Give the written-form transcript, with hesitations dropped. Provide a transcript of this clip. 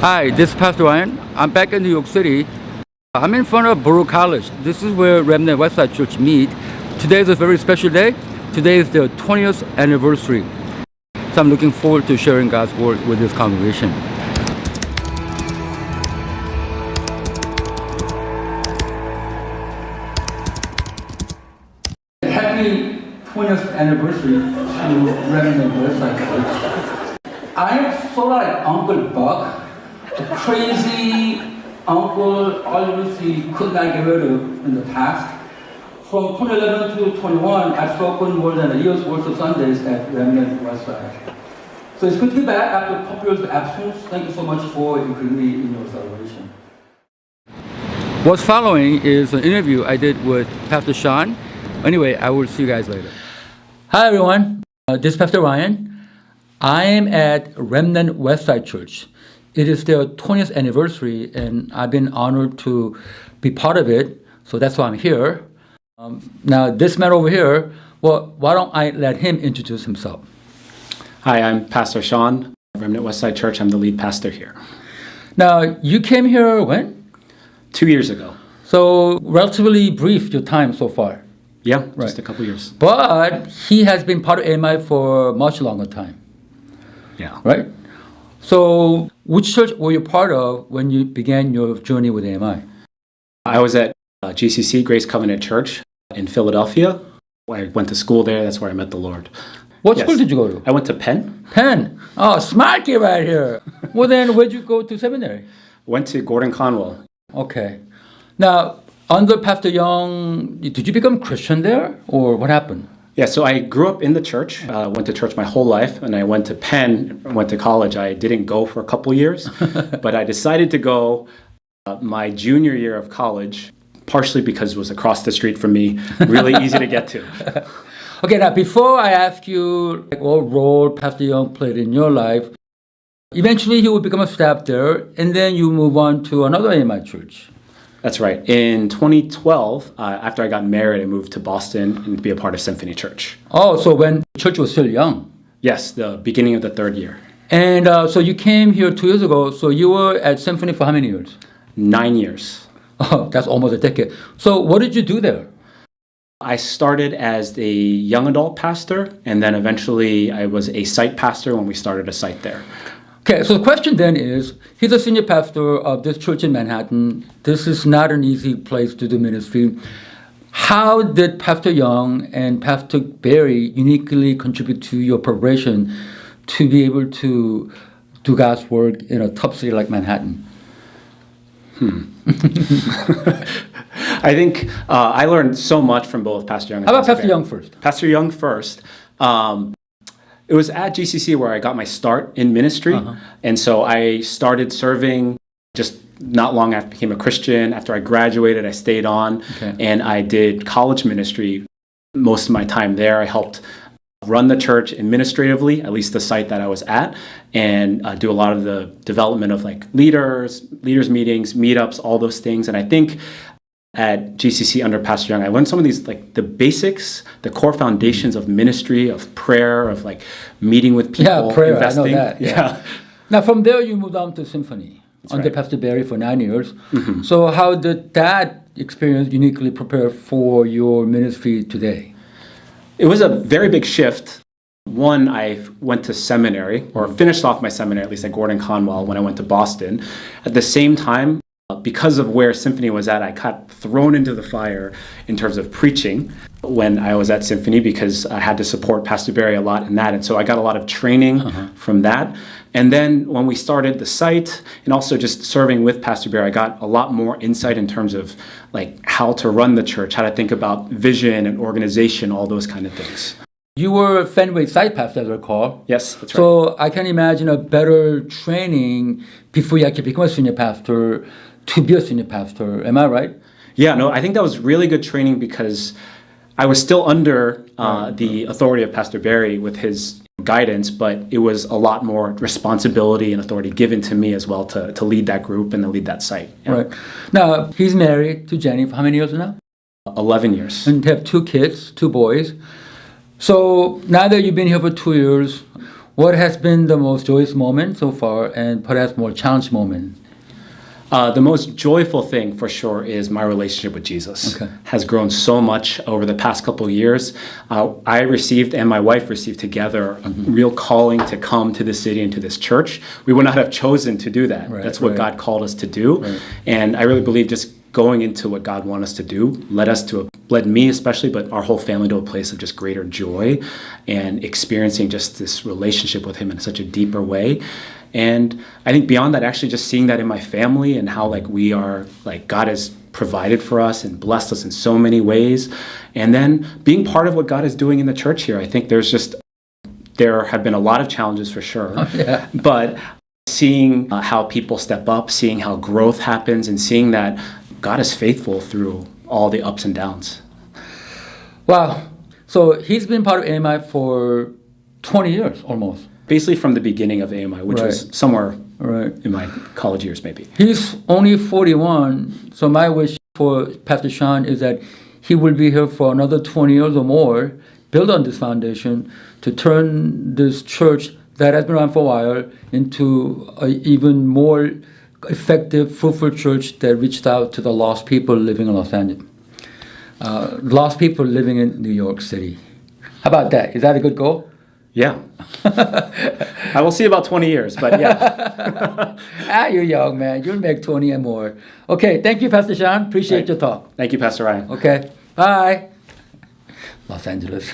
Hi, this is Pastor Ryan. I'm back in New York City. I'm in front of Borough College. This is where Remnant Westside Church meet. Today is a very special day. Today is the 20th anniversary. So I'm looking forward to sharing God's word with this congregation. Happy 20th anniversary to Remnant Westside Church. I'm sort of like Uncle Buck. The crazy uncle all you see could not get rid of in the past. From 2011 to 21, I've spoken more than a year's worth of Sundays at Remnant Westside. So it's good to be back after a couple years of absence. Thank you so much for including me in your celebration. What's following is an interview I did with Pastor Shan. Anyway, I will see you guys later. Hi everyone, this is Pastor Ryan. I am at Remnant Westside Church. It is their 20th anniversary, and I've been honored to be part of it, so that's why I'm here. Now, this man over here, well, why don't I let him introduce himself? Hi, I'm Pastor Shan, Remnant Westside Church. I'm the lead pastor here. Now, you came here when? 2 years ago. So, relatively brief, your time so far. Yeah, just a couple years. But he has been part of AMI for much longer time. Yeah. Right? So, which church were you part of when you began your journey with AMI? I was at GCC, Grace Covenant Church in Philadelphia. I went to school there. That's where I met the Lord. What school did you go to? I went to Penn. Penn. Oh, smart kid right here. Well, then where'd you go to seminary? Went to Gordon Conwell. Okay. Now, under Pastor Young, did you become Christian there, or what happened? Yeah, so I grew up in the church, went to church my whole life, and I went to Penn, went to college. I didn't go for a couple years, but I decided to go my junior year of college, partially because it was across the street from me, really easy to get to. Okay, now before I ask you what role Pastor Young played in your life, eventually he would become a staff there, and then you move on to another AMI church. That's right. In 2012, after I got married, I moved to Boston and to be a part of Symphony Church. Oh, so when the church was still young? Yes, the beginning of the third year. And so you came here 2 years ago, so you were at Symphony for how many years? 9 years. Oh, that's almost a decade. So what did you do there? I started as a young adult pastor, and then eventually I was a site pastor when we started a site there. Okay, so the question then is, he's a senior pastor of this church in Manhattan. This is not an easy place to do ministry. How did Pastor Young and Pastor Barry uniquely contribute to your preparation to be able to do God's work in a tough city like Manhattan? I think I learned so much from both Pastor Young and How about Pastor Barry. Young first? Pastor Young first. It was at GCC where I got my start in ministry. And so I started serving just not long after I became a Christian. After I graduated, I stayed on and I did college ministry most of my time there. I helped run the church administratively, at least the site that I was at, and do a lot of the development of like leaders meetings, meetups, all those things. And I think at GCC under Pastor Young, I learned some of these, like the basics, the core foundations of ministry, of prayer, of like meeting with people, yeah, prayer, investing. I know that. Yeah. Now from there, you moved on to Symphony under Pastor Barry for 9 years. So how did that experience uniquely prepare for your ministry today? It was a very big shift. One, I went to seminary, or finished off my seminary, at least at Gordon Conwell, when I went to Boston. At the same time, because of where Symphony was at, I got thrown into the fire in terms of preaching when I was at Symphony because I had to support Pastor Barry a lot in that. And so I got a lot of training from that. And then when we started the site and also just serving with Pastor Barry, I got a lot more insight in terms of like how to run the church, how to think about vision and organization, all those kind of things. You were Fenway site pastor, as I recall. Yes, that's right. So I can imagine a better training before you actually become a senior pastor to be a senior pastor. Am I right? Yeah, no, I think that was really good training because I was still under the authority of Pastor Barry with his guidance, but it was a lot more responsibility and authority given to me as well to lead that group and to lead that site. Yeah. Right. Now, he's married to Jenny for how many years now? 11 years. And they have 2 kids, 2 boys. So now that you've been here for 2 years, What has been the most joyous moment so far, and perhaps more challenging moment? The most joyful thing for sure is my relationship with Jesus. Okay. Has grown so much over the past couple of years. I received and my wife received together a real calling to come to this city and to this church. We would not have chosen to do that. Right, That's what right. God called us to do. Right. And I really believe just going into what God wanted us to do led me especially, but our whole family to a place of just greater joy and experiencing just this relationship with Him in such a deeper way. And I think beyond that, actually just seeing that in my family and how we are, God has provided for us and blessed us in so many ways. And then being part of what God is doing in the church here, I think there have been a lot of challenges for sure. Oh, yeah. But seeing how people step up, seeing how growth happens, and seeing that God is faithful through all the ups and downs. Wow. So he's been part of AMI for 20 years almost. Basically from the beginning of AMI, which was Right. somewhere Right. in my college years maybe. He's only 41, so my wish for Pastor Shan is that he will be here for another 20 years or more, build on this foundation to turn this church that has been around for a while into an even more effective, fruitful church that reached out to the lost people living in Los Angeles. Lost people living in New York City. How about that? Is that a good goal? Yeah. I will see about 20 years, but yeah. You're young, man. You'll make 20 and more. Okay, thank you, Pastor Shan. Appreciate your talk. Thank you, Pastor Ryan. Okay, bye. Los Angeles.